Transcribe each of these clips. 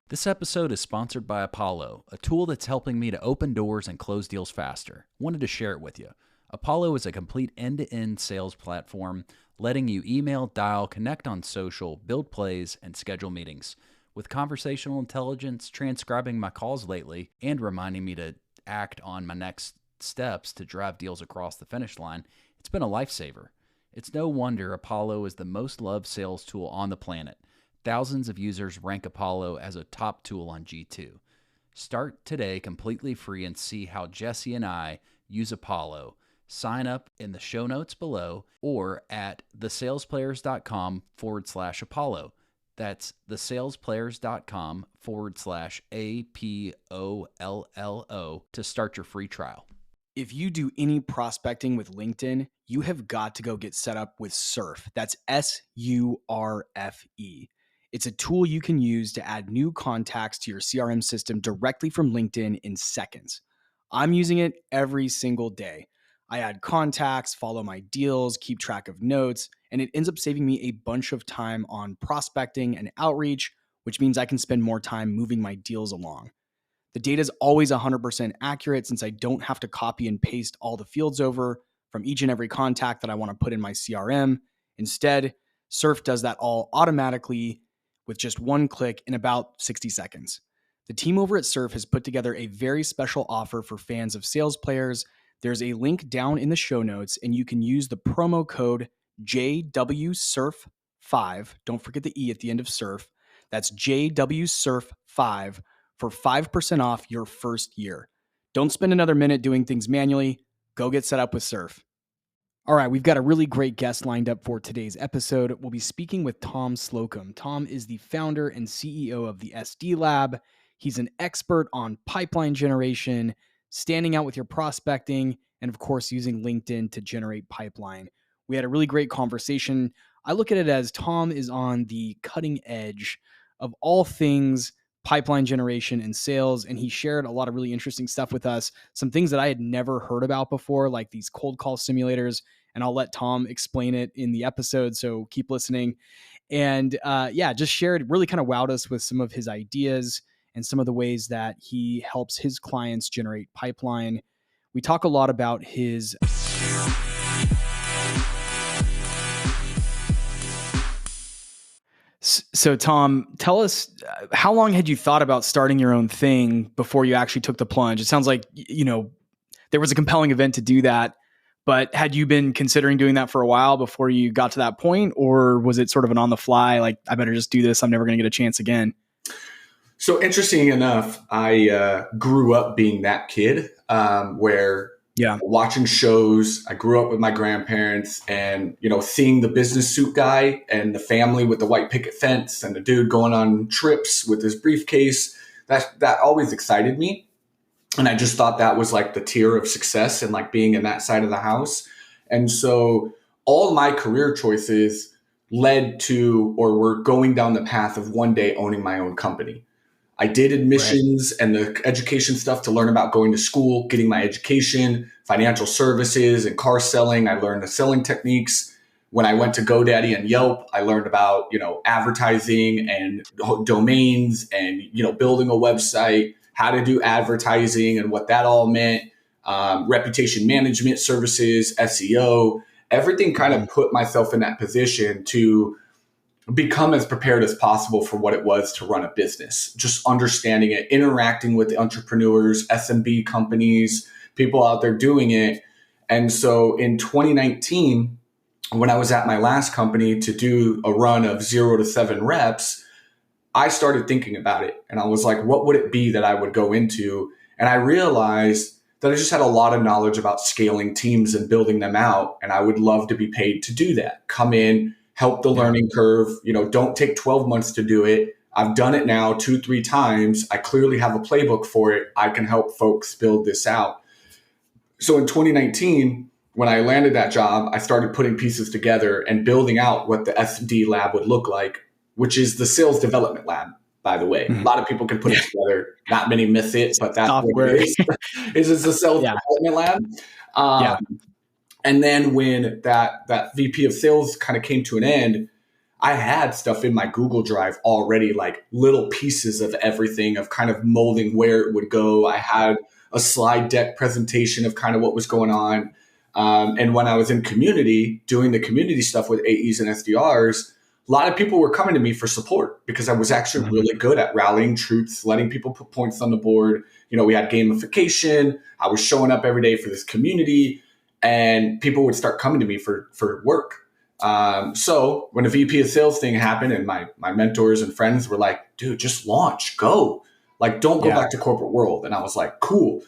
This episode is sponsored by Apollo, a tool that's helping me to open doors and close deals faster. Wanted to share it with you. Apollo is a complete end-to-end sales platform, letting you email, dial, connect on social, build plays, and schedule meetings. With conversational intelligence transcribing my calls lately and reminding me to act on my next steps to drive deals across the finish line, it's been a lifesaver. It's no wonder Apollo is the most loved sales tool on the planet. Thousands of users rank Apollo as a top tool on G2. Start today completely free and see how Jesse and I use Apollo. Sign up in the show notes below or at thesalesplayers.com/Apollo. That's thesalesplayers.com/APOLLO to start your free trial. If you do any prospecting with LinkedIn, you have got to go get set up with Surf. That's SURFE. It's a tool you can use to add new contacts to your CRM system directly from LinkedIn in seconds. I'm using it every single day. I add contacts, follow my deals, keep track of notes, and it ends up saving me a bunch of time on prospecting and outreach, which means I can spend more time moving my deals along. The data is always 100% accurate since I don't have to copy and paste all the fields over from each and every contact that I want to put in my CRM. Instead, Surf does that all automatically with just one click in about 60 seconds. The team over at Surf has put together a very special offer for fans of Sales Players. There's a link down in the show notes, and you can use the promo code JWSURF5. Don't forget the E at the end of Surf. That's JWSURF5 for 5% off your first year. Don't spend another minute doing things manually. Go get set up with Surf. All right, we've got a really great guest lined up for today's episode. We'll be speaking with Tom Slocum. Tom is the founder and CEO of the SD Lab. He's an expert on pipeline generation, standing out with your prospecting, and of course, using LinkedIn to generate pipeline. We had a really great conversation. I look at it as Tom is on the cutting edge of all things pipeline generation and sales, and he shared a lot of really interesting stuff with us, some things that I had never heard about before, like these cold call simulators, and I'll let Tom explain it in the episode, so keep listening. And just shared, really kind of wowed us with some of his ideas and some of the ways that he helps his clients generate pipeline. We talk a lot about his So Tom, tell us, how long had you thought about starting your own thing before you actually took the plunge? It sounds like, there was a compelling event to do that, but had you been considering doing that for a while before you got to that point? Or was it sort of an on the fly, like, I better just do this, I'm never going to get a chance again? So interesting enough, I grew up being that kid where watching shows. I grew up with my grandparents and, seeing the business suit guy and the family with the white picket fence and the dude going on trips with his briefcase. That always excited me. And I just thought that was like the tier of success and like being in that side of the house. And so all my career choices led to or were going down the path of one day owning my own company. I did admissions and the education stuff to learn about going to school, getting my education, financial services and car selling. I learned the selling techniques. When I went to GoDaddy and Yelp, I learned about, advertising and domains and, building a website, how to do advertising and what that all meant, reputation management services, SEO, everything kind of put myself in that position to become as prepared as possible for what it was to run a business, just understanding it, interacting with the entrepreneurs, SMB companies, people out there doing it. And so in 2019, when I was at my last company to do a run of 0 to 7 reps, I started thinking about it. And I was like, what would it be that I would go into? And I realized that I just had a lot of knowledge about scaling teams and building them out. And I would love to be paid to do that. Come in, help the learning curve, don't take 12 months to do it. I've done it now 2-3 times. I clearly have a playbook for it. I can help folks build this out. So in 2019, when I landed that job, I started putting pieces together and building out what the SD lab would look like, which is the sales development lab, by the way. A lot of people can put it together. Not many miss it, but that's what it is. It's a sales development lab. And then when that VP of sales kind of came to an end, I had stuff in my Google Drive already, like little pieces of everything, of kind of molding where it would go. I had a slide deck presentation of kind of what was going on. And when I was in community, doing the community stuff with AEs and SDRs, a lot of people were coming to me for support because I was actually really good at rallying troops, letting people put points on the board. You know, we had gamification. I was showing up every day for this community, and people would start coming to me for work. So when the VP of sales thing happened, and my mentors and friends were like, dude, just launch, go. Like, don't go back to corporate world. And I was like, cool.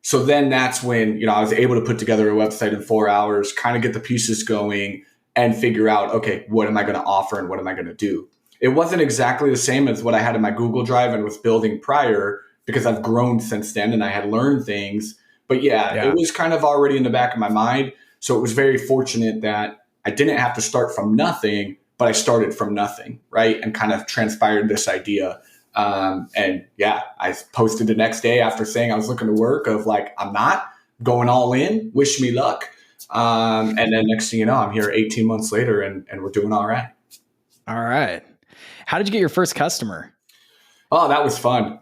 So then that's when, you know, I was able to put together a website in 4 hours, kind of get the pieces going and figure out, okay, what am I going to offer and what am I going to do? It wasn't exactly the same as what I had in my Google Drive and was building prior, because I've grown since then and I had learned things. But it was kind of already in the back of my mind. So it was very fortunate that I didn't have to start from nothing, but I started from nothing, right? And kind of transpired this idea. I posted the next day after saying I was looking to work of like, I'm not going all in, wish me luck. And then next thing you know, I'm here 18 months later and we're doing all right. All right. How did you get your first customer? Oh, that was fun.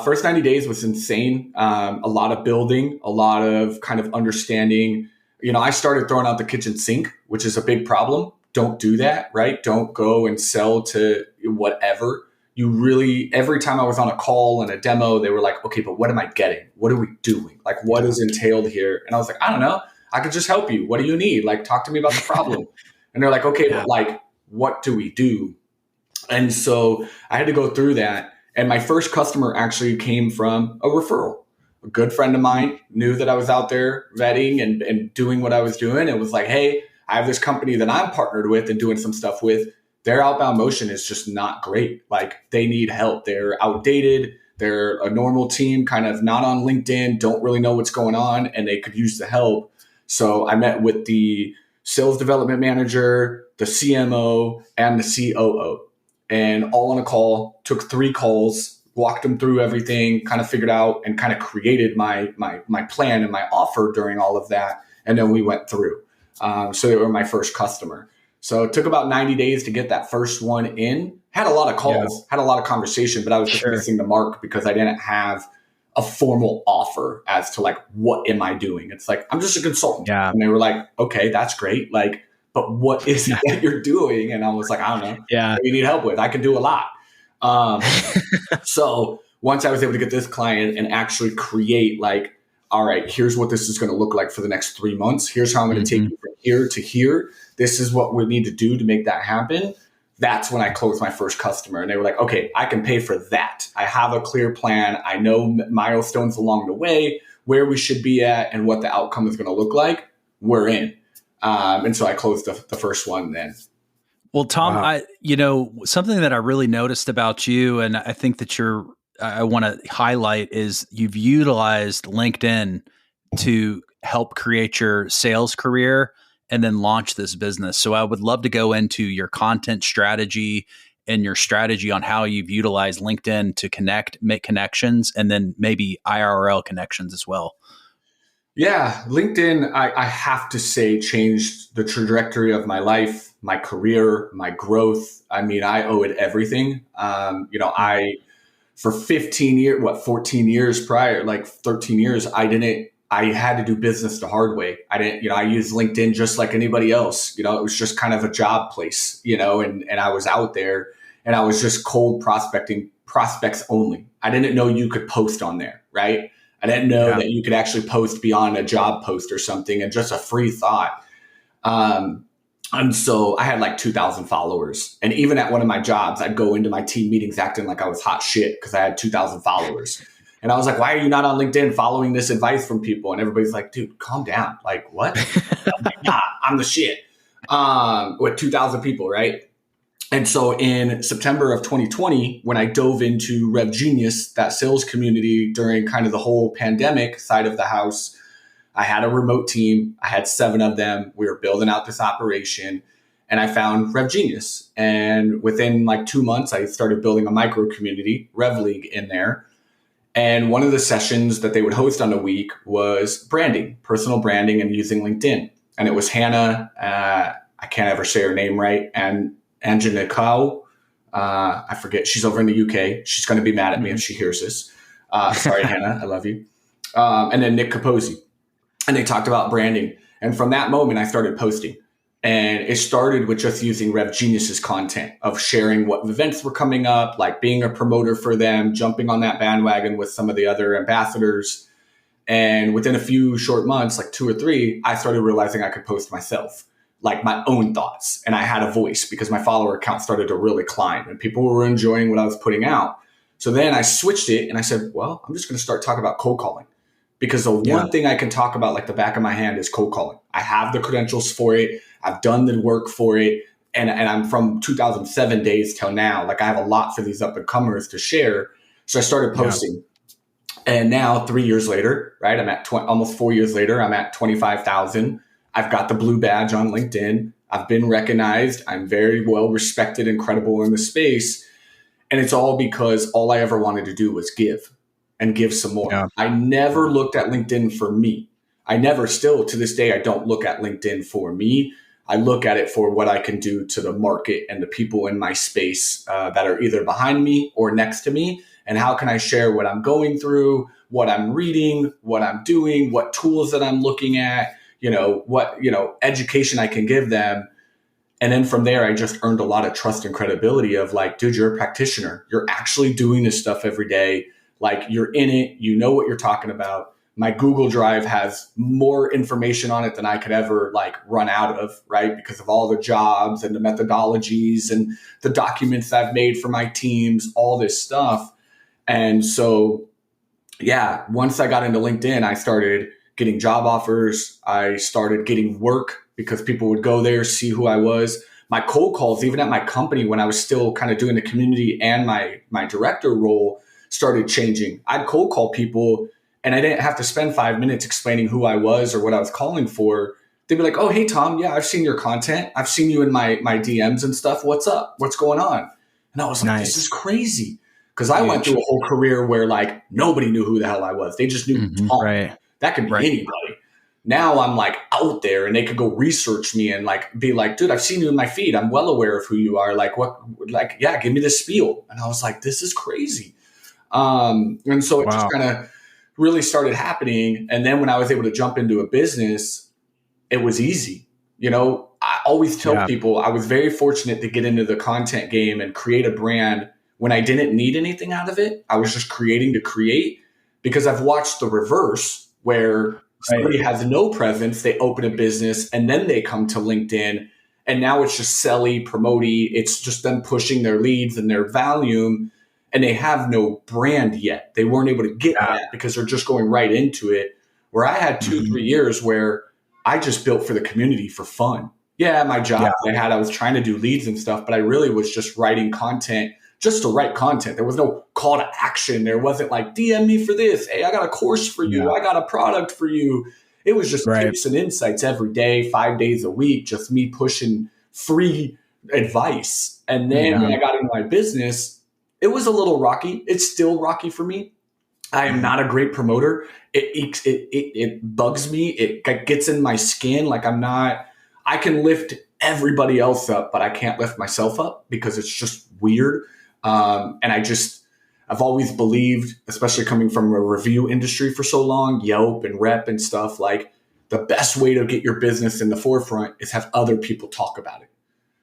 First 90 days was insane. A lot of building, a lot of kind of understanding. You know, I started throwing out the kitchen sink, which is a big problem. Don't do that, right? Don't go and sell to whatever. You really, every time I was on a call and a demo, they were like, okay, but what am I getting? What are we doing? Like, what is entailed here? And I was like, I don't know. I could just help you. What do you need? Like, talk to me about the problem. And they're like, okay, but like, what do we do? And so I had to go through that. And my first customer actually came from a referral. A good friend of mine knew that I was out there vetting and doing what I was doing. It was like, hey, I have this company that I'm partnered with and doing some stuff with. Their outbound motion is just not great. Like, they need help. They're outdated. They're a normal team, kind of not on LinkedIn, don't really know what's going on, and they could use the help. So I met with the sales development manager, the CMO, and the COO, and all on a call. Took 3 calls, walked them through everything, kind of figured out and kind of created my plan and my offer during all of that. And then we went through. So they were my first customer. So it took about 90 days to get that first one in. Had a lot of calls, had a lot of conversation, but I was just missing the mark because I didn't have a formal offer as to like, what am I doing? It's like, I'm just a consultant. Yeah. And they were like, okay, that's great. Like, but what is it that you're doing? And I was like, I don't know. Yeah. What do you need help with? I can do a lot. So once I was able to get this client and actually create like, all right, here's what this is going to look like for the next 3 months. Here's how I'm going to take you from here to here. This is what we need to do to make that happen. That's when I closed my first customer. And they were like, okay, I can pay for that. I have a clear plan. I know milestones along the way, where we should be at and what the outcome is going to look like. We're in. And so I closed the first one then. Well, Tom, wow. Something that I really noticed about you, and I think that I want to highlight, is you've utilized LinkedIn to help create your sales career and then launch this business. So I would love to go into your content strategy and your strategy on how you've utilized LinkedIn to make connections, and then maybe IRL connections as well. Yeah, LinkedIn, I have to say, changed the trajectory of my life, my career, my growth. I mean, I owe it everything. For 15 years, 14 years prior, like 13 years, I had to do business the hard way. I used LinkedIn just like anybody else. It was just kind of a job place, and I was out there and I was just cold prospecting, prospects only. I didn't know you could post on there, right? I didn't know that you could actually post beyond a job post or something, and just a free thought. And so I had like 2,000 followers. And even at one of my jobs, I'd go into my team meetings acting like I was hot shit because I had 2,000 followers. And I was like, why are you not on LinkedIn following this advice from people? And everybody's like, dude, calm down. Like, what? I'm the shit. With 2,000 people, right? And so in September of 2020, when I dove into RevGenius, that sales community during kind of the whole pandemic side of the house, I had a remote team. I had 7 of them. We were building out this operation, and I found RevGenius. And within like 2 months, I started building a micro community, Rev League, in there. And one of the sessions that they would host on a week was branding, personal branding, and using LinkedIn. And it was Hannah. I can't ever say her name right. And Anjanikau. I forget. She's over in the UK. She's going to be mad at me if she hears this. Sorry, Hannah. I love you. And then Nick Capozzi. And they talked about branding. And from that moment, I started posting. And it started with just using Rev Genius's content of sharing what events were coming up, like being a promoter for them, jumping on that bandwagon with some of the other ambassadors. And within a few short months, like 2 or 3, I started realizing I could post myself, like my own thoughts. And I had a voice because my follower count started to really climb and people were enjoying what I was putting out. So then I switched it and I said, well, I'm just going to start talking about cold calling. Because the one thing I can talk about like the back of my hand is cold calling. I have the credentials for it. I've done the work for it. And I'm from 2007 days till now. Like I have a lot for these up and comers to share. So I started posting. And now 3 years later, right, I'm at almost 4 years later, I'm at 25,000. I've got the blue badge on LinkedIn. I've been recognized. I'm very well respected and credible in the space. And it's all because all I ever wanted to do was give and give some more. Yeah. I never looked at LinkedIn for me. I never, still to this day, I don't look at LinkedIn for me. I look at it for what I can do to the market and the people in my space that are either behind me or next to me. And how can I share what I'm going through, what I'm reading, what I'm doing, what tools that I'm looking at, what education I can give them. And then from there, I just earned a lot of trust and credibility of like, dude, you're a practitioner. You're actually doing this stuff every day. Like you're in it, you know what you're talking about. My Google Drive has more information on it than I could ever like run out of, right? Because of all the jobs and the methodologies and the documents I've made for my teams, all this stuff. And so, yeah, once I got into LinkedIn, I started getting job offers. I started getting work because people would go there, see who I was. My cold calls, even at my company, when I was still kind of doing the community and my director role, started changing. I'd cold call people and I didn't have to spend 5 minutes explaining who I was or what I was calling for. They'd be like, oh, hey, Tom, yeah, I've seen your content. I've seen you in my DMs and stuff. What's up? What's going on? And I was like, This is crazy. Because I went through a whole career where like nobody knew who the hell I was. They just knew Tom. Right. That could be anybody. Now I'm like out there and they could go research me and like be like, dude, I've seen you in my feed. I'm well aware of who you are. Like give me the spiel. And I was like, this is crazy. And so it just kind of really started happening. And then when I was able to jump into a business, it was easy. I always tell people I was very fortunate to get into the content game and create a brand when I didn't need anything out of it. I was just creating to create, because I've watched the reverse where somebody has no presence, they open a business and then they come to LinkedIn and now it's just selly, promote-y. It's just them pushing their leads and their volume. And they have no brand yet. They weren't able to get that because they're just going right into it. Where I had 2-3 years where I just built for the community for fun. Yeah, my job I was trying to do leads and stuff, but I really was just writing content just to write content. There was no call to action. There wasn't like, DM me for this. Hey, I got a course for you. I got a product for you. It was just tips and insights every day, 5 days a week, just me pushing free advice. And then when I got into my business, it was a little rocky. It's still rocky for me. I am not a great promoter. It bugs me. It gets in my skin. Like I can lift everybody else up, but I can't lift myself up because it's just weird. And I've always believed, especially coming from a review industry for so long, Yelp and Rep and stuff, like the best way to get your business in the forefront is have other people talk about it.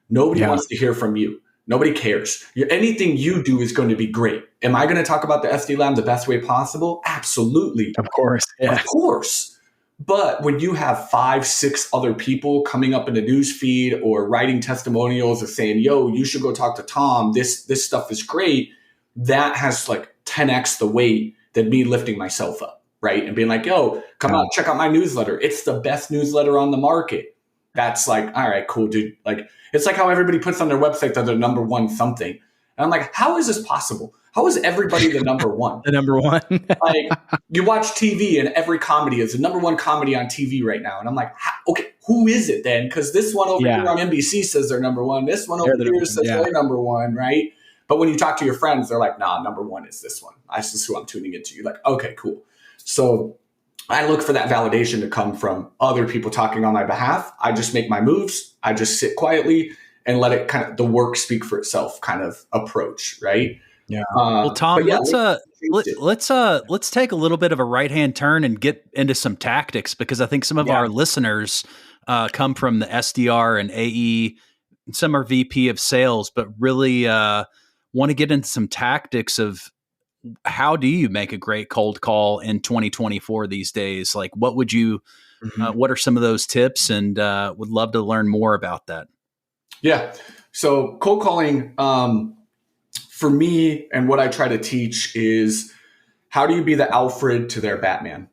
Nobody wants to hear from you. Nobody cares. Anything you do is going to be great. Am I going to talk about the SD Lab the best way possible? Absolutely. Of course. Yeah. Of course. But when you have 5-6 other people coming up in the news feed or writing testimonials or saying, yo, you should go talk to Tom, this stuff is great, that has like 10x the weight than me lifting myself up, right? And being like, yo, come out, check out my newsletter. It's the best newsletter on the market. That's like, all right, cool, dude. Like, it's like how everybody puts on their website that they're number one something. And I'm like, how is this possible? How is everybody the number one? The number one. Like, you watch TV and every comedy is the number one comedy on TV right now. And I'm like, okay, who is it then? Because this one over here on NBC says they're number one. This one over here says they're number one, right? But when you talk to your friends, they're like, nah, number one is this one. This is who I'm tuning into. You're like, okay, cool. So I look for that validation to come from other people talking on my behalf. I just make my moves. I just sit quietly and let it kind of the work speak for itself kind of approach, right? Yeah. Well, Tom, yeah, let's take a little bit of a right-hand turn and get into some tactics, because I think some of our listeners come from the SDR and AE, and some are VP of sales, but really want to get into some tactics of how do you make a great cold call in 2024 these days? Like, what would you, what are some of those tips? And would love to learn more about that. Yeah. So cold calling, for me, and what I try to teach is, how do you be the Alfred to their Batman,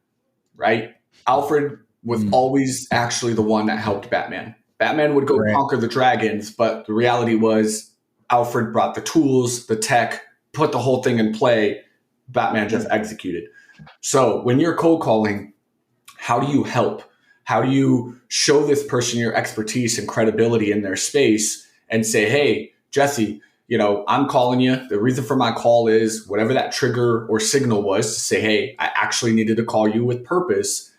right? Alfred was always actually the one that helped Batman. Batman would go conquer the dragons, but the reality was Alfred brought the tools, the tech, put the whole thing in play. Batman just executed. So when you're cold calling, how do you help? How do you show this person your expertise and credibility in their space and say, hey, Jesse, I'm calling you. The reason for my call is whatever that trigger or signal was, to say, hey, I actually needed to call you with purpose,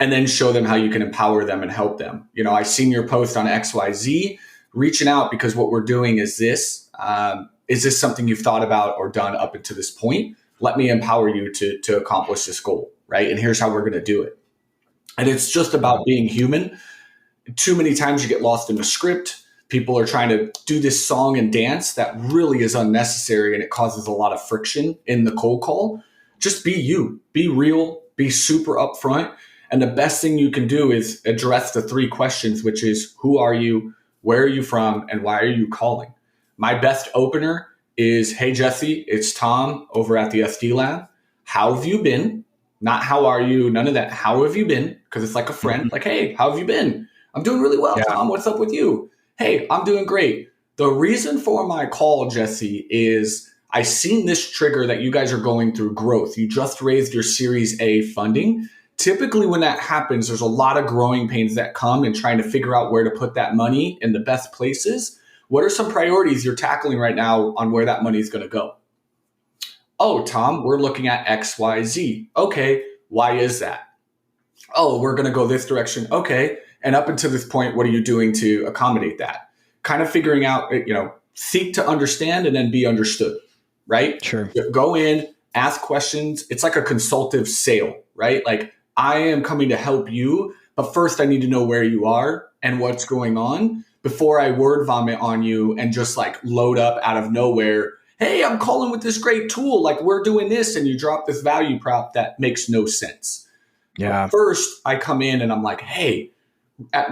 and then show them how you can empower them and help them. I seen your post on XYZ, reaching out because what we're doing is this. Is this something you've thought about or done up until this point? Let me empower you to accomplish this goal, right? And here's how we're going to do it. And it's just about being human. Too many times you get lost in the script. People are trying to do this song and dance that really is unnecessary, and it causes a lot of friction in the cold call. Just be you. Be real. Be super upfront. And the best thing you can do is address the 3 questions, which is, who are you, where are you from, and why are you calling? My best opener is, hey, Jesse, it's Tom over at the SD Lab. How have you been? Not how are you, none of that. How have you been? Because it's like a friend. Like, hey, how have you been? I'm doing really well, Tom. What's up with you? Hey, I'm doing great. The reason for my call, Jesse, is I seen this trigger that you guys are going through growth. You just raised your Series A funding. Typically, when that happens, there's a lot of growing pains that come in trying to figure out where to put that money in the best places. What are some priorities you're tackling right now on where that money is going to go? Oh, Tom, we're looking at X, Y, Z. Okay, why is that? Oh, we're going to go this direction. Okay. And up until this point, what are you doing to accommodate that? Kind of figuring out, seek to understand and then be understood, right? Sure. Go in, ask questions. It's like a consultative sale, right? Like, I am coming to help you, but first I need to know where you are and what's going on before I word vomit on you and just like load up out of nowhere. Hey, I'm calling with this great tool. Like, we're doing this, and you drop this value prop that makes no sense. Yeah. But first I come in and I'm like, hey,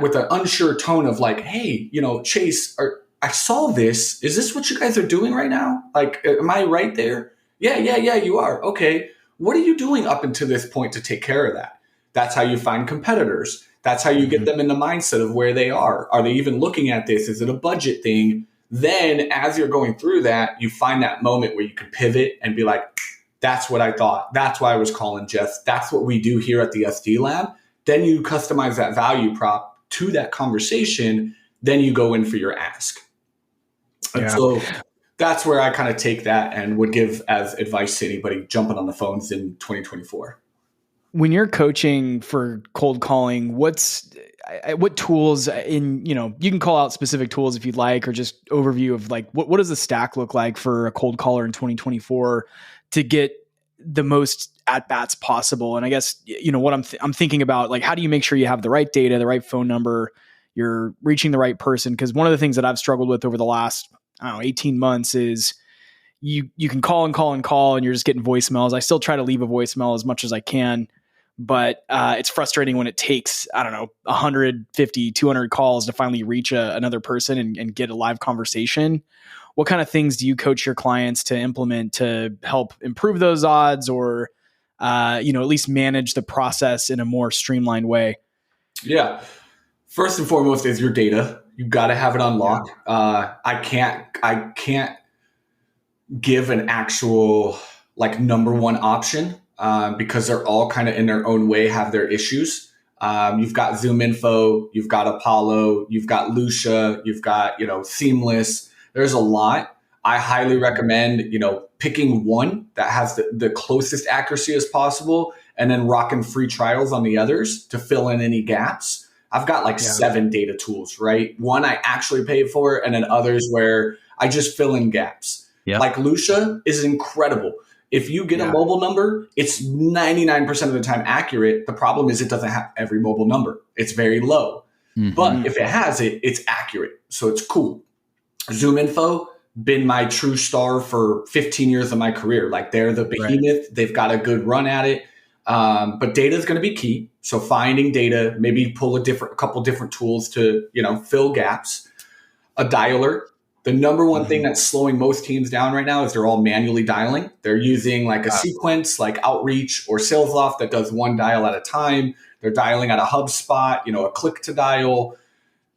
with an unsure tone of like, hey, Chase, I saw this. Is this what you guys are doing right now? Like, am I right there? Yeah, you are. Okay. What are you doing up until this point to take care of that? That's how you find competitors. That's how you get them in the mindset of where they are. Are they even looking at this? Is it a budget thing? Then as you're going through that, you find that moment where you can pivot and be like, that's what I thought. That's why I was calling Jeff. That's what we do here at the SD Lab. Then you customize that value prop to that conversation. Then you go in for your ask. And so that's where I kind of take that and would give as advice to anybody jumping on the phones in 2024. When you're coaching for cold calling, what tools you can call out specific tools if you'd like, or just overview of like, what does the stack look like for a cold caller in 2024 to get the most at bats possible? And I guess, what I'm thinking about, like, how do you make sure you have the right data, the right phone number, you're reaching the right person? Cause one of the things that I've struggled with over the last, 18 months is you can call and you're just getting voicemails. I still try to leave a voicemail as much as I can, but it's frustrating when it takes, 150, 200 calls to finally reach another person and get a live conversation. What kind of things do you coach your clients to implement to help improve those odds, or, at least manage the process in a more streamlined way? Yeah. First and foremost is your data. You got to have it on lock. Yeah. I can't give an actual like number one option because they're all kind of in their own way have their issues. You've got Zoom Info, you've got Apollo, you've got Lucia, you've got, Seamless. There's a lot. I highly recommend, picking one that has the closest accuracy as possible and then rocking free trials on the others to fill in any gaps. I've got like 7 data tools, right? One I actually pay for, and then others where I just fill in gaps. Yep. Like Lucia is incredible. If you get a mobile number, it's 99% of the time accurate. The problem is it doesn't have every mobile number. It's very low. Mm-hmm. But if it has it, it's accurate. So it's cool. Zoom Info, been my true star for 15 years of my career. Like they're the behemoth. Right. They've got a good run at it. But data is going to be key. So finding data, maybe pull a couple different tools to, fill gaps. A dialer. The number one thing that's slowing most teams down right now is they're all manually dialing. They're using like a sequence like Outreach or SalesLoft that does one dial at a time. They're dialing at a HubSpot, a click to dial.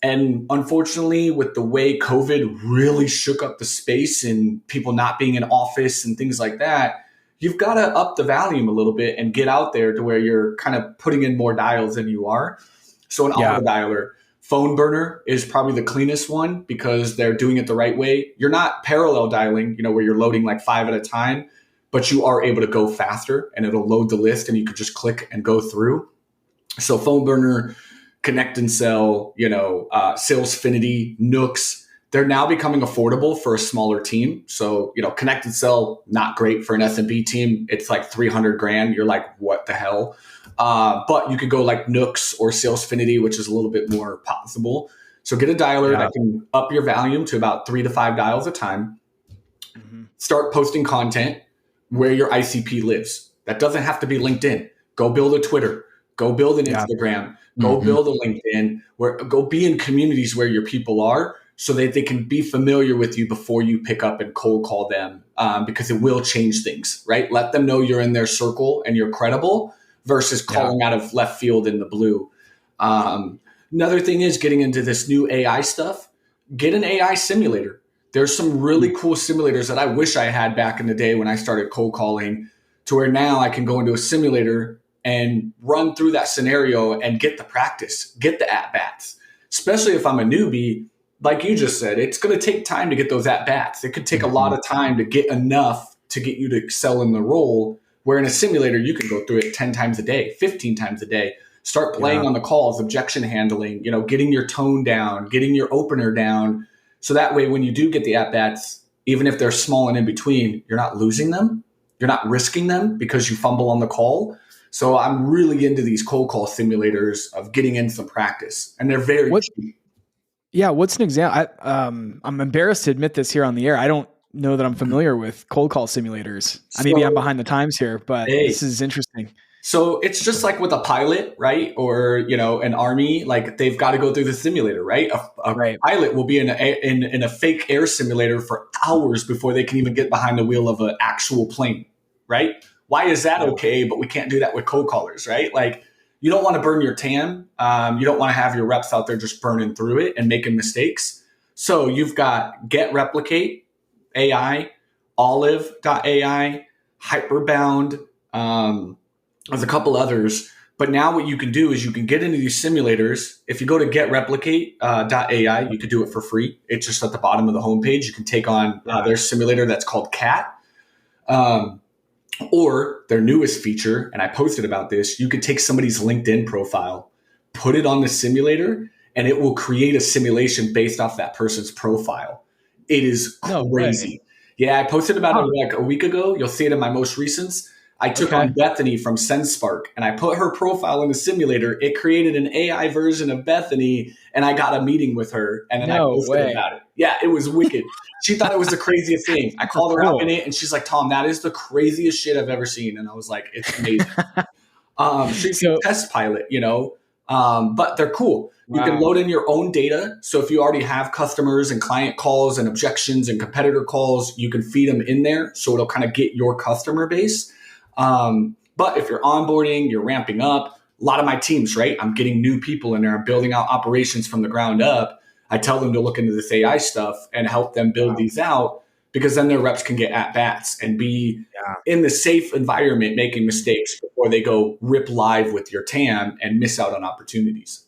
And unfortunately, with the way COVID really shook up the space and people not being in office and things like that, you've got to up the volume a little bit and get out there to where you're kind of putting in more dials than you are. So an auto dialer. Phone burner is probably the cleanest one because they're doing it the right way. You're not parallel dialing, where you're loading like 5 at a time, but you are able to go faster and it'll load the list and you could just click and go through. So phone burner, Connect and Sell, Salesfinity, Nooks, they're now becoming affordable for a smaller team. So, Connect and Sell, not great for an SMB team. It's like $300,000. You're like, what the hell? But you could go like Nooks or Salesfinity, which is a little bit more possible. So get a dialer that can up your volume to about 3 to 5 dials a time. Mm-hmm. Start posting content where your ICP lives. That doesn't have to be LinkedIn. Go build a Twitter. Go build an Instagram. Go build a LinkedIn. Go be in communities where your people are so that they can be familiar with you before you pick up and cold call them because it will change things, right? Let them know you're in their circle and you're credible versus calling out of left field in the blue. Another thing is getting into this new AI stuff. Get an AI simulator. There's some really cool simulators that I wish I had back in the day when I started cold calling, to where now I can go into a simulator and run through that scenario and get the practice, get the at-bats. Especially if I'm a newbie, like you just said, it's going to take time to get those at-bats. It could take a lot of time to get enough to get you to excel in the role. Where in a simulator, you can go through it 10 times a day, 15 times a day, start playing on the calls, objection handling, getting your tone down, getting your opener down. So that way, when you do get the at-bats, even if they're small and in between, you're not losing them. You're not risking them because you fumble on the call. So I'm really into these cold call simulators of getting in some practice, and they're very cheap. Yeah. What's an example? I'm embarrassed to admit this here on the air. I don't know that I'm familiar with cold call simulators. Maybe I'm behind the times here, but this is interesting. So it's just like with a pilot, right? Or, an army, like they've got to go through the simulator, right? A pilot will be in a fake air simulator for hours before they can even get behind the wheel of an actual plane, right? Why is that okay? But we can't do that with cold callers, right? Like you don't want to burn your TAM. You don't want to have your reps out there just burning through it and making mistakes. So you've got Get Replicate AI, Olive.ai, Hyperbound. There's a couple others. But now what you can do is you can get into these simulators. If you go to GetReplicate.ai, you could do it for free. It's just at the bottom of the homepage. You can take on their simulator that's called CAT. Or their newest feature, and I posted about this, you could take somebody's LinkedIn profile, put it on the simulator, and it will create a simulation based off that person's profile. It is crazy. Yeah, I posted about it like a week ago. You'll see it in my most recents. I took on Bethany from SendSpark, and I put her profile in the simulator. It created an AI version of Bethany, and I got a meeting with her, and then I posted about it. Yeah, it was wicked. She thought it was the craziest thing. I called her out in it, and she's like, Tom, that is the craziest shit I've ever seen. And I was like, it's amazing. She's a test pilot, but they're cool. You can load in your own data. So if you already have customers and client calls and objections and competitor calls, you can feed them in there. So it'll kind of get your customer base. But if you're onboarding, you're ramping up, a lot of my teams, right? I'm getting new people in there. I'm building out operations from the ground up. I tell them to look into this AI stuff and help them build these out, because then their reps can get at-bats and be in the safe environment making mistakes before they go rip live with your TAM and miss out on opportunities.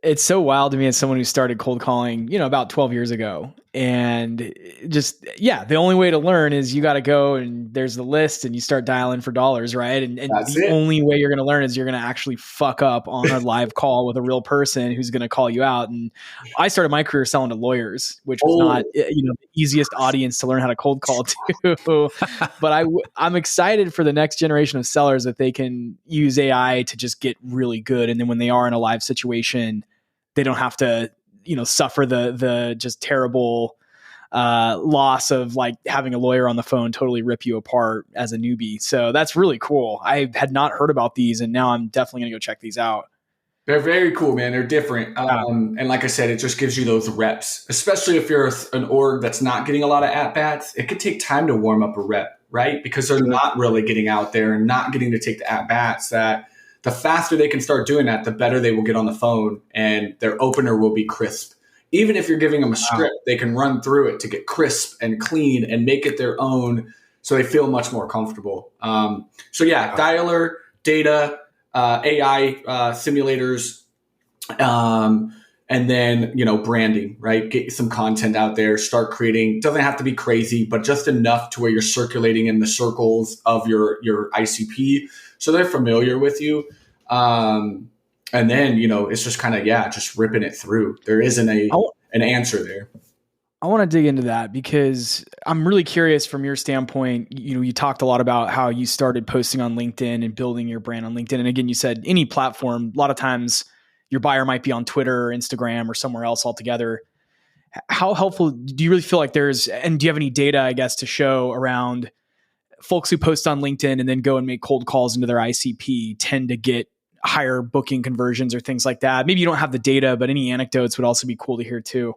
It's so wild to me as someone who started cold calling, about 12 years ago. And just, the only way to learn is you got to go and there's the list and you start dialing for dollars, right? And the only way you're going to learn is you're going to actually fuck up on a live call with a real person who's going to call you out. And I started my career selling to lawyers, which was not, the easiest audience to learn how to cold call to. But I'm excited for the next generation of sellers that they can use AI to just get really good. And then when they are in a live situation, they don't have to, suffer the just terrible loss of like having a lawyer on the phone totally rip you apart as a newbie. So that's really cool. I had not heard about these, and now I'm definitely going to go check these out. They're very cool, man. They're different. And like I said, it just gives you those reps, especially if you're an org that's not getting a lot of at-bats. It could take time to warm up a rep, right? Because they're not really getting out there and not getting to take the at-bats. That the faster they can start doing that, the better they will get on the phone and their opener will be crisp. Even if you're giving them a script, they can run through it to get crisp and clean and make it their own so they feel much more comfortable. Dialer, data, AI simulators, and then, branding, right? Get some content out there, start creating. Doesn't have to be crazy, but just enough to where you're circulating in the circles of your ICP so they're familiar with you. And then, it's just kind of, just ripping it through. There isn't an answer there. I want to dig into that because I'm really curious from your standpoint. You talked a lot about how you started posting on LinkedIn and building your brand on LinkedIn. And again, you said any platform, a lot of times your buyer might be on Twitter or Instagram or somewhere else altogether. How helpful do you really feel like and do you have any data, I guess, to show around folks who post on LinkedIn and then go and make cold calls into their ICP tend to get higher booking conversions or things like that? Maybe you don't have the data, but any anecdotes would also be cool to hear too.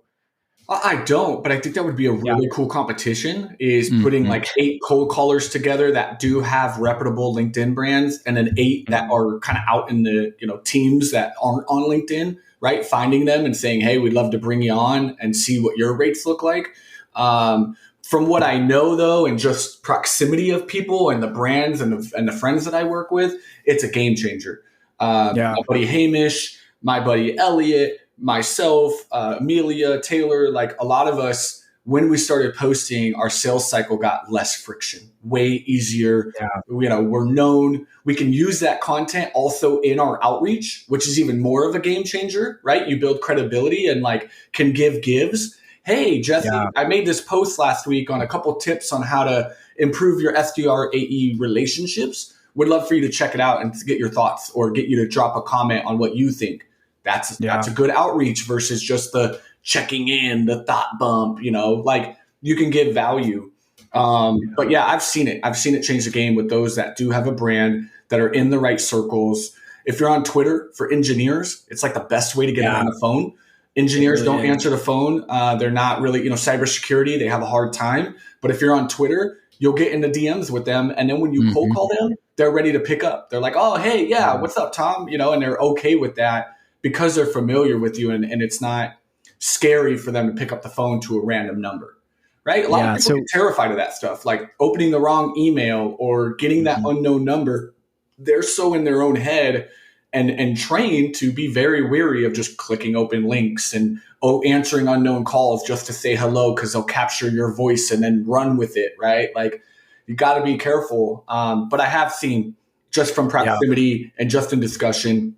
I don't, but I think that would be a really cool competition is putting like 8 cold callers together that do have reputable LinkedIn brands and then 8 that are kind of out in the, teams that aren't on LinkedIn, right? Finding them and saying, hey, we'd love to bring you on and see what your rates look like. From what I know, though, and just proximity of people and the brands and the friends that I work with, it's a game changer. My buddy Hamish, my buddy Elliot, myself, Amelia, Taylor, like a lot of us, when we started posting, our sales cycle got less friction, way easier. We're known. We can use that content also in our outreach, which is even more of a game changer, right? You build credibility and like can give gives. Hey, Jesse, I made this post last week on a couple tips on how to improve your SDR AE relationships. Would love for you to check it out and to get your thoughts or get you to drop a comment on what you think. That's a good outreach versus just the checking in, the thought bump, like you can give value. But I've seen it. I've seen it change the game with those that do have a brand that are in the right circles. If you're on Twitter for engineers, it's like the best way to get them on the phone. Engineers don't answer the phone. They're not really, cybersecurity, they have a hard time. But if you're on Twitter, you'll get into DMs with them. And then when you cold call them, they're ready to pick up. They're like, oh, hey, what's up, Tom? And they're okay with that because they're familiar with you and it's not scary for them to pick up the phone to a random number, right? A lot of people get terrified of that stuff, like opening the wrong email or getting that unknown number. They're so in their own head and trained to be very weary of just clicking open links and answering unknown calls just to say hello because they'll capture your voice and then run with it, right? Like you got to be careful. But I have seen just from proximity and just in discussion,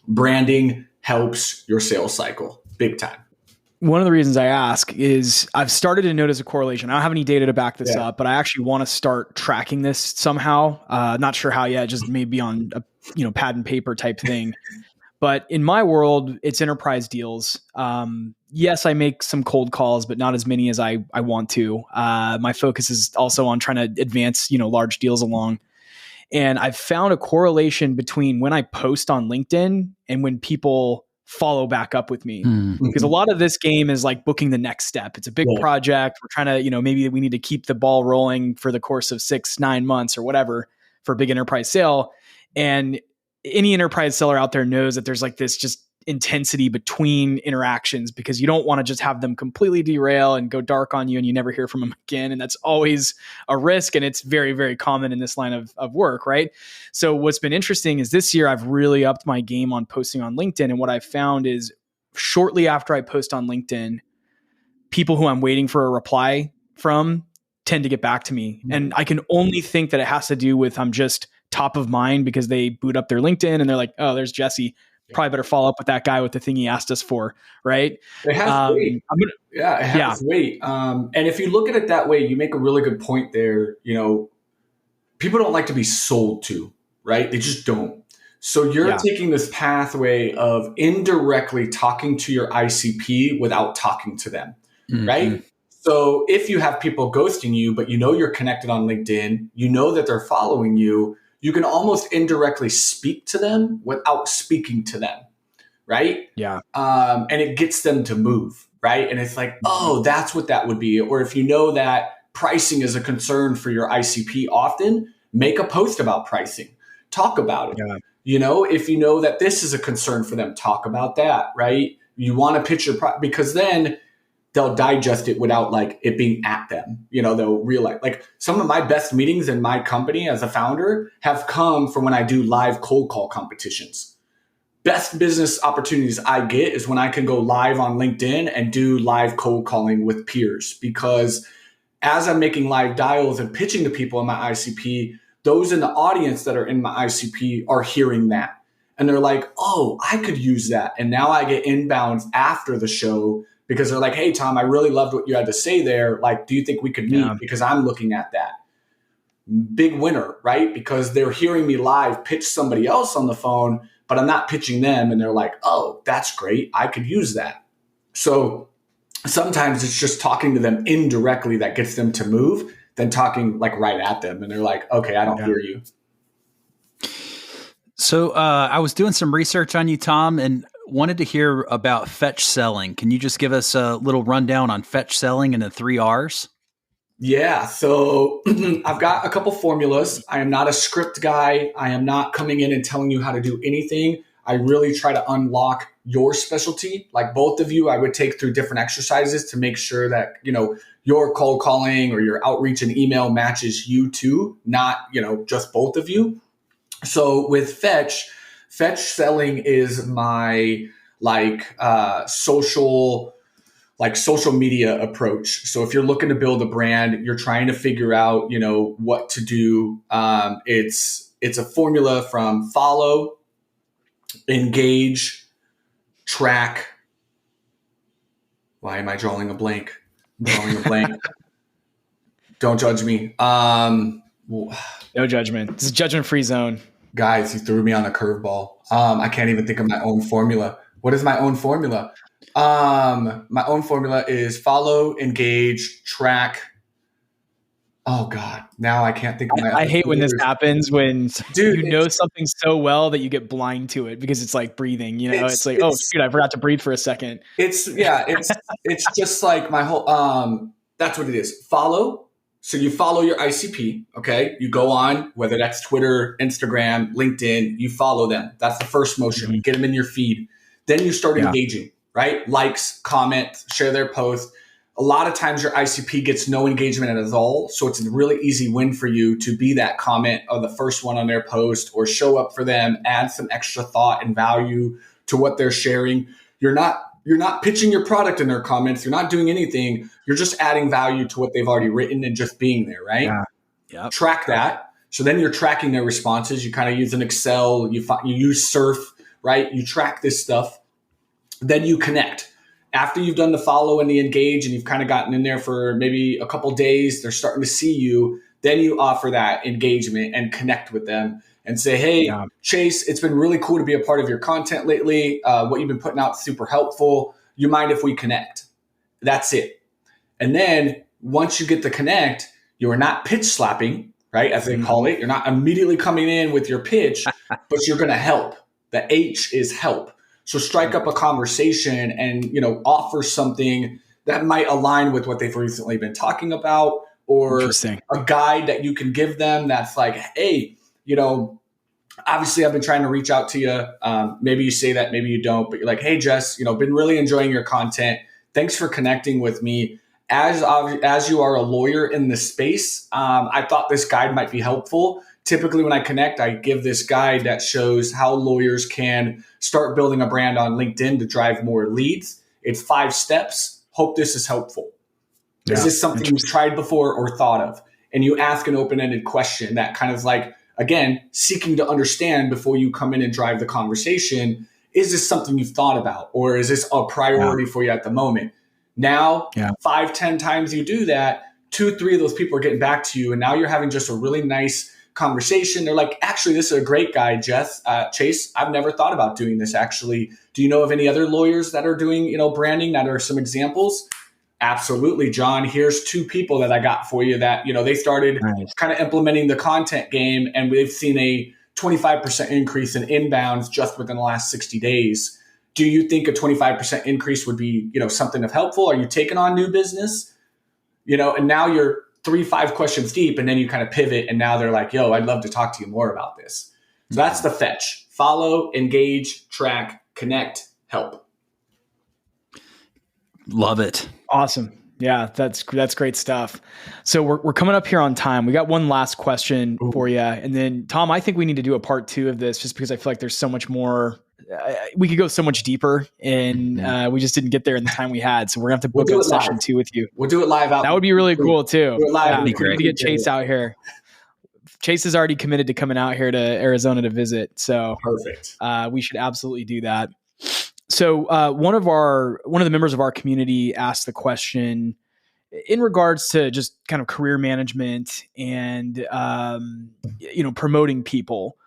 branding helps your sales cycle big time. One of the reasons I ask is I've started to notice a correlation. I don't have any data to back this up, but I actually want to start tracking this somehow. Not sure how yet, just maybe on a pad and paper type thing. But in my world, it's enterprise deals. Yes, I make some cold calls, but not as many as I want to. My focus is also on trying to advance, large deals along. And I've found a correlation between when I post on LinkedIn and when people follow back up with me, because a lot of this game is like booking the next step. It's a big project. We're trying to, maybe we need to keep the ball rolling for the course of 6-9 months or whatever for a big enterprise sale. And any enterprise seller out there knows that there's like this just intensity between interactions because you don't want to just have them completely derail and go dark on you and you never hear from them again. And that's always a risk. And it's very, very common in this line of work, right? So what's been interesting is this year I've really upped my game on posting on LinkedIn. And what I've found is shortly after I post on LinkedIn, people who I'm waiting for a reply from tend to get back to me. And I can only think that it has to do with I'm just top of mind because they boot up their LinkedIn and they're like, oh, there's Jesse. Probably better follow up with that guy with the thing he asked us for, right? It has weight. It has weight. And if you look at it that way, you make a really good point there. People don't like to be sold to, right? They just don't. So you're taking this pathway of indirectly talking to your ICP without talking to them, right? So if you have people ghosting you, but you're connected on LinkedIn, that they're following you, you can almost indirectly speak to them without speaking to them, right? Yeah. And it gets them to move, right? And it's like, oh, that's what that would be. Or if you know that pricing is a concern for your ICP often, make a post about pricing. Talk about it. Yeah. If you know that this is a concern for them, talk about that, right? You want to pitch your product because then they'll digest it without like it being at them. They'll realize like some of my best meetings in my company as a founder have come from when I do live cold call competitions. Best business opportunities I get is when I can go live on LinkedIn and do live cold calling with peers, because as I'm making live dials and pitching to people in my ICP, those in the audience that are in my ICP are hearing that. And they're like, oh, I could use that. And now I get inbounds after the show because they're like, hey, Tom, I really loved what you had to say there. Like, do you think we could meet? Because I'm looking at that. Big winner, right? Because they're hearing me live pitch somebody else on the phone, but I'm not pitching them. And they're like, oh, that's great. I could use that. So sometimes it's just talking to them indirectly that gets them to move than talking like right at them. And they're like, okay, I don't hear you. So I was doing some research on you, Tom, and wanted to hear about fetch selling. Can you just give us a little rundown on fetch selling and the 3 R's? Yeah. So I've got a couple formulas. I am not a script guy. I am not coming in and telling you how to do anything. I really try to unlock your specialty. Like both of you, I would take through different exercises to make sure that, your cold calling or your outreach and email matches you too, not, just both of you. So with fetch selling is my social media approach. So if you're looking to build a brand, you're trying to figure out, what to do. It's a formula from follow, engage, track. Why am I drawing a blank? Don't judge me. No judgment. This is a judgment-free zone. Guys, he threw me on a curveball. I can't even think of my own formula. What is my own formula? My own formula is follow, engage, track. Oh God, now I can't think of my own. I hate when this happens when you know something so well that you get blind to it because it's like breathing, it's like, oh shoot, I forgot to breathe for a second. It's just like my whole, that's what it is. Follow. So you follow your ICP, okay? You go on, whether that's Twitter, Instagram, LinkedIn, you follow them. That's the first motion. Get them in your feed. Then you start engaging, right? Likes, comment, share their post. A lot of times your ICP gets no engagement at all. So it's a really easy win for you to be that comment or the first one on their post or show up for them, add some extra thought and value to what they're sharing. You're not pitching your product in their comments. You're not doing anything. You're just adding value to what they've already written and just being there, right? Yeah. Yep. Track that. So then you're tracking their responses. You kind of use an Excel. You use Surf, right? You track this stuff. Then you connect. After you've done the follow and the engage and you've kind of gotten in there for maybe a couple days, they're starting to see you. Then you offer that engagement and connect with them and say, hey, Chase, it's been really cool to be a part of your content lately. What you've been putting out is super helpful. You mind if we connect? That's it. And then once you get the connect, you are not pitch slapping, right? As they call it. You're not immediately coming in with your pitch, but you're going to help. The H is help. So strike up a conversation and, offer something that might align with what they've recently been talking about, or a guide that you can give them that's like, hey, obviously I've been trying to reach out to you. Maybe you say that, maybe you don't, but you're like, hey, Jess, been really enjoying your content. Thanks for connecting with me. As you are a lawyer in this space, I thought this guide might be helpful. Typically when I connect, I give this guide that shows how lawyers can start building a brand on LinkedIn to drive more leads. It's 5 steps. hope this is helpful. Is this something you've tried before or thought of? And you ask an open-ended question that kind of like, again, seeking to understand before you come in and drive the conversation. Is this something you've thought about, or is this a priority for you at the moment? Now, 5-10 times you do that, 2-3 of those people are getting back to you, and now you're having just a really nice conversation. They're like, actually, this is a great guy, Chase. I've never thought about doing this, actually. Do you know of any other lawyers that are doing, branding that are some examples? Absolutely, John. Here's 2 people that I got for you that, they started kind of implementing the content game, and we've seen a 25% increase in inbounds just within the last 60 days. Do you think a 25% increase would be, something of helpful? Are you taking on new business? And now you're 3-5 questions deep, and then you kind of pivot, and now they're like, yo, I'd love to talk to you more about this. So that's the fetch. Follow, engage, track, connect, help. Love it. Awesome. Yeah, that's great stuff. So we're coming up here on time. We got one last question for you. And then Tom, I think we need to do a part 2 of this just because I feel like there's so much more. We could go so much deeper, and we just didn't get there in the time we had. So we're gonna have to book a session 2 with you. We'll do it live out. That would be really cool too. Do it live. We need to get Chase out here. Chase is already committed to coming out here to Arizona to visit. So perfect. We should absolutely do that. So one of the members of our community asked the question in regards to just kind of career management and promoting people.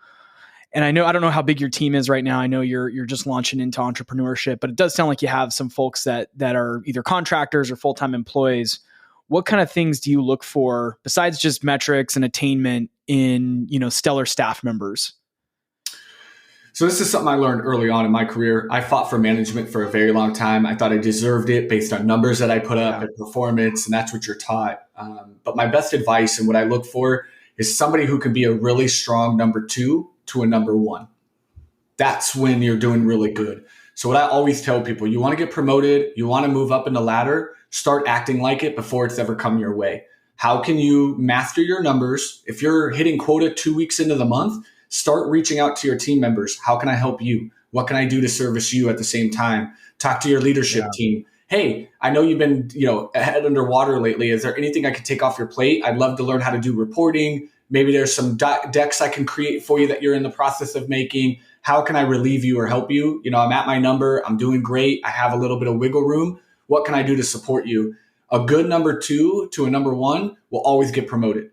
And I don't know how big your team is right now. I know you're just launching into entrepreneurship, but it does sound like you have some folks that are either contractors or full-time employees. What kind of things do you look for besides just metrics and attainment in, stellar staff members? So this is something I learned early on in my career. I fought for management for a very long time. I thought I deserved it based on numbers that I put up and performance, and that's what you're taught. But my best advice and what I look for is somebody who can be a really strong number 2 to a number 1. That's when you're doing really good. So what I always tell people, you want to get promoted, you want to move up in the ladder, start acting like it before it's ever come your way. How can you master your numbers? If you're hitting quota 2 weeks into the month, start reaching out to your team members. How can I help you? What can I do to service you at the same time? Talk to your leadership team. Hey, I know you've been, head underwater lately. Is there anything I could take off your plate? I'd love to learn how to do reporting. Maybe there's some decks I can create for you that you're in the process of making. How can I relieve you or help you? I'm at my number. I'm doing great. I have a little bit of wiggle room. What can I do to support you? A good number 2 to a number 1 will always get promoted.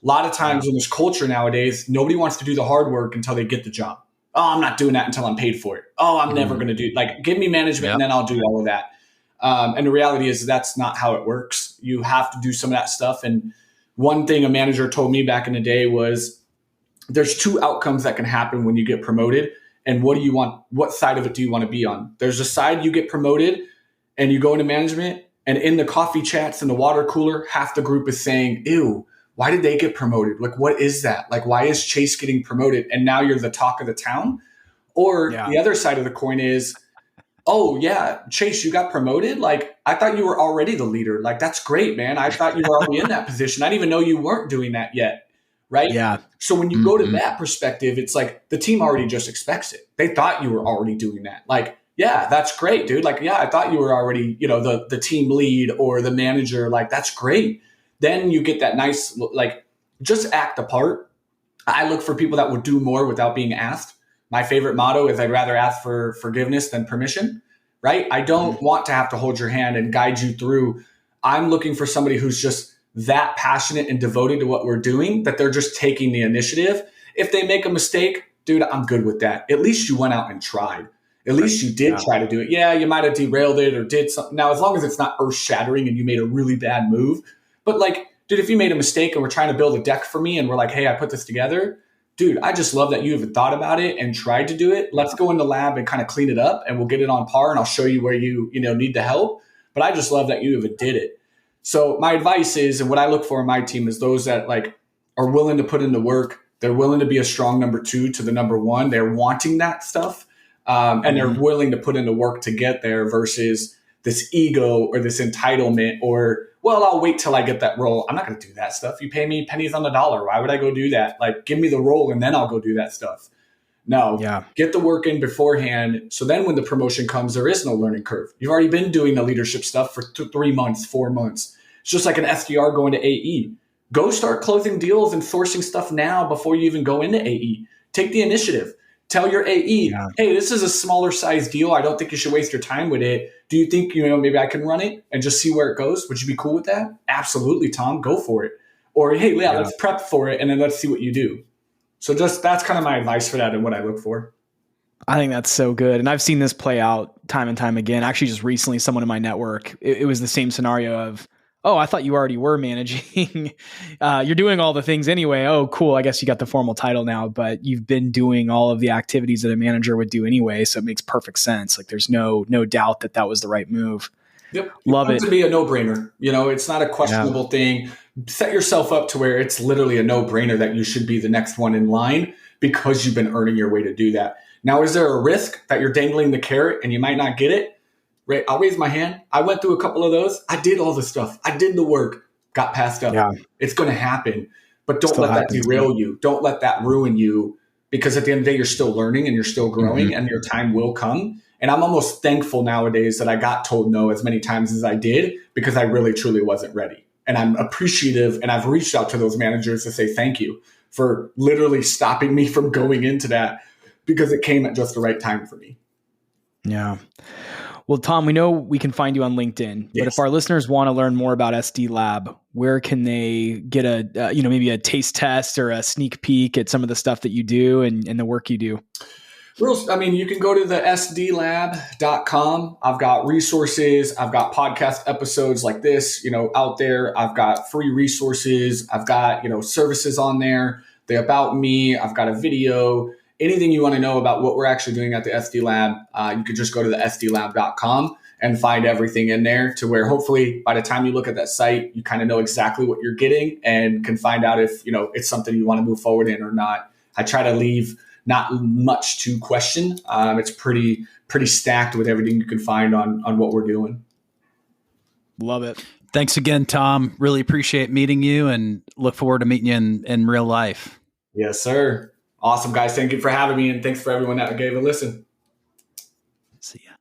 A lot of times in this culture nowadays, nobody wants to do the hard work until they get the job. Oh, I'm not doing that until I'm paid for it. Oh, I'm never going to do it. Give me management and then I'll do all of that. And the reality is that's not how it works. You have to do some of that stuff. And one thing a manager told me back in the day was there's 2 outcomes that can happen when you get promoted. And what do you want? What side of it do you want to be on? There's a side you get promoted and you go into management, and in the coffee chats and the water cooler, half the group is saying, ew, why did they get promoted? What is that? Why is Chase getting promoted? And now you're the talk of the town. Or the other side of the coin is, oh yeah, Chase, you got promoted? I thought you were already the leader. That's great, man. I thought you were already in that position. I didn't even know you weren't doing that yet. Right? Yeah. So when you go to that perspective, it's the team already just expects it. They thought you were already doing that. Yeah, that's great, dude. I thought you were already, the team lead or the manager. That's great. Then you get that nice, just act the part. I look for people that would do more without being asked. My favorite motto is I'd rather ask for forgiveness than permission, right? I don't want to have to hold your hand and guide you through. I'm looking for somebody who's just that passionate and devoted to what we're doing that they're just taking the initiative. If they make a mistake, dude, I'm good with that. At least you went out and tried. At least you did try to do it. Yeah, you might have derailed it or did something. Now, as long as it's not earth shattering and you made a really bad move, but dude, if you made a mistake and we're trying to build a deck for me and we're like, hey, I put this together, dude, I just love that you even thought about it and tried to do it. Let's go in the lab and kind of clean it up and we'll get it on par and I'll show you where you need the help. But I just love that you even did it. So my advice is, and what I look for in my team is those that are willing to put in the work. They're willing to be a strong number 2 to the number 1. They're wanting that stuff. And they're willing to put in the work to get there versus this ego or this entitlement or, well, I'll wait till I get that role. I'm not going to do that stuff. You pay me pennies on the dollar. Why would I go do that? Give me the role and then I'll go do that stuff. No, Yeah. get the work in beforehand. So then when the promotion comes, there is no learning curve. You've already been doing the leadership stuff for 3 months, 4 months. It's just like an SDR going to AE. Go start closing deals and sourcing stuff now before you even go into AE. Take the initiative. Tell your AE, hey, this is a smaller size deal. I don't think you should waste your time with it. Do you think, maybe I can run it and just see where it goes? Would you be cool with that? Absolutely, Tom. Go for it. Or, hey, let's prep for it and then let's see what you do. So that's kind of my advice for that and what I look for. I think that's so good. And I've seen this play out time and time again. Actually, just recently, someone in my network, it was the same scenario of, oh, I thought you already were managing. You're doing all the things anyway. Oh, cool. I guess you got the formal title now, but you've been doing all of the activities that a manager would do anyway. So it makes perfect sense. Like there's no doubt that was the right move. Yep. Love it. To be a no-brainer. It's not a questionable thing. Set yourself up to where it's literally a no-brainer that you should be the next one in line because you've been earning your way to do that. Now, is there a risk that you're dangling the carrot and you might not get it? Right. I'll raise my hand. I went through a couple of those. I did all the stuff. I did the work, got passed up. Yeah. It's going to happen, but don't let that derail you. Don't let that ruin you because at the end of the day, you're still learning and you're still growing and your time will come. And I'm almost thankful nowadays that I got told no as many times as I did because I really, truly wasn't ready. And I'm appreciative. And I've reached out to those managers to say thank you for literally stopping me from going into that because it came at just the right time for me. Yeah. Well, Tom, we know we can find you on LinkedIn, but if our listeners want to learn more about SD Lab, where can they get maybe a taste test or a sneak peek at some of the stuff that you do and the work you do? You can go to the sdlab.com. I've got resources. I've got podcast episodes like this, out there. I've got free resources. I've got, services on there. The About Me. I've got a video. Anything you want to know about what we're actually doing at the SD Lab, you could just go to the sdlab.com and find everything in there to where hopefully by the time you look at that site, you kind of know exactly what you're getting and can find out if, it's something you want to move forward in or not. I try to leave not much to question. It's pretty stacked with everything you can find on what we're doing. Love it. Thanks again, Tom. Really appreciate meeting you and look forward to meeting you in real life. Yes, sir. Awesome, guys. Thank you for having me, and thanks for everyone that gave a listen. See ya.